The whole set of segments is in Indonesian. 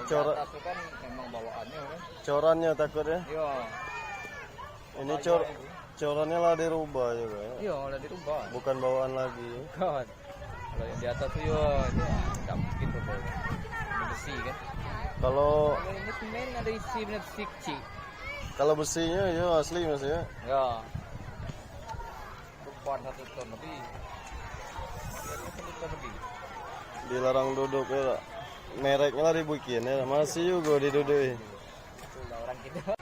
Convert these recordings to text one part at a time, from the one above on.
corak itu kan memang bawaannya kan. corannya takutnya. Iya. Ini corannya lah dirubah juga ya. Iya, udah dirubah. Bukan bawaan lagi. Bukan. Kalau yang di atas tuh ya itu nggak mungkin berubah. Ini besi kan. Kalau Ini semen ada isi benar kecil. kalau besinya ya asli Mas ya. Ya. Depan 1 ton lebih. Biasanya 1 ton lebih. Dilarang duduk ya. Mereknya lah dibikin ya. Masih juga diduduki. Itulah orang kita.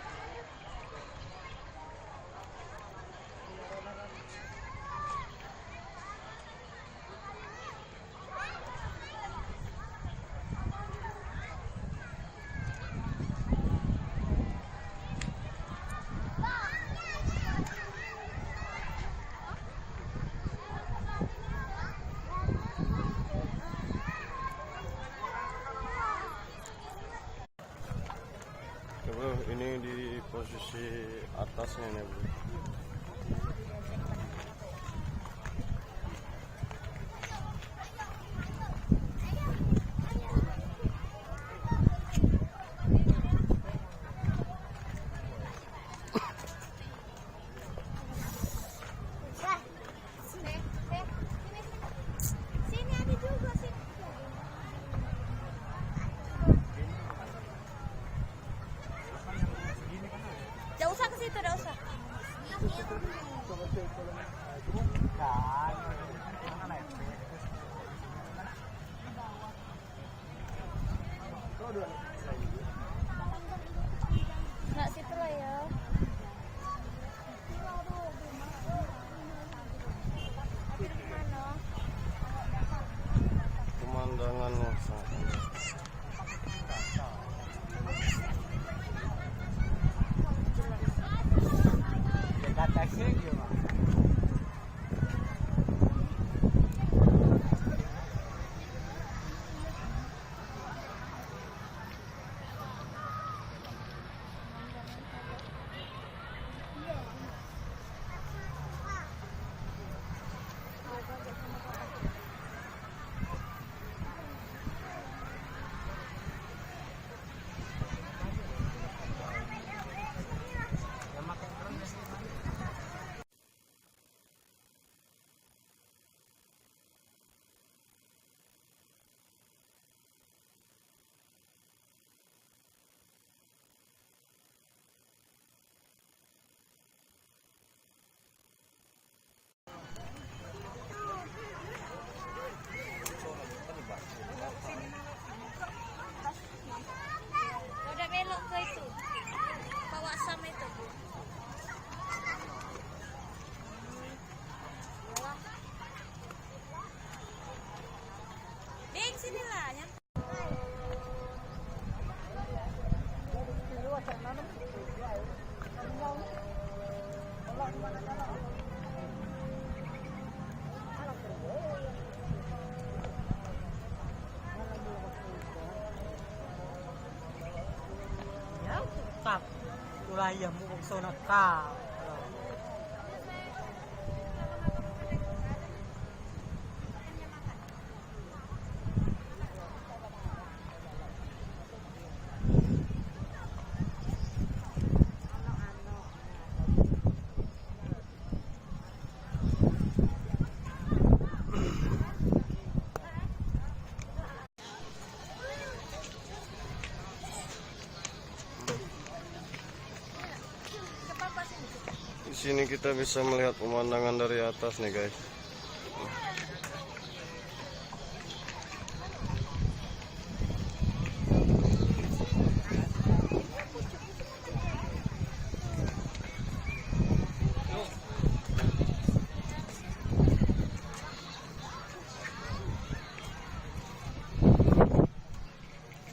Bro, ini di posisi atasnya nih bro. Sini ada juga sih. Gak usah ke situ, gak usah. Nggak situ lah ya. Pemandangannya sangat indah. Udah belok ke itu. Bawa sama itu. Bing, sini lah. Tap wilayah zona K. Di sini kita bisa melihat pemandangan dari atas nih guys.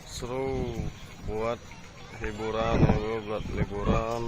Seru buat hiburan ya bro, buat liburan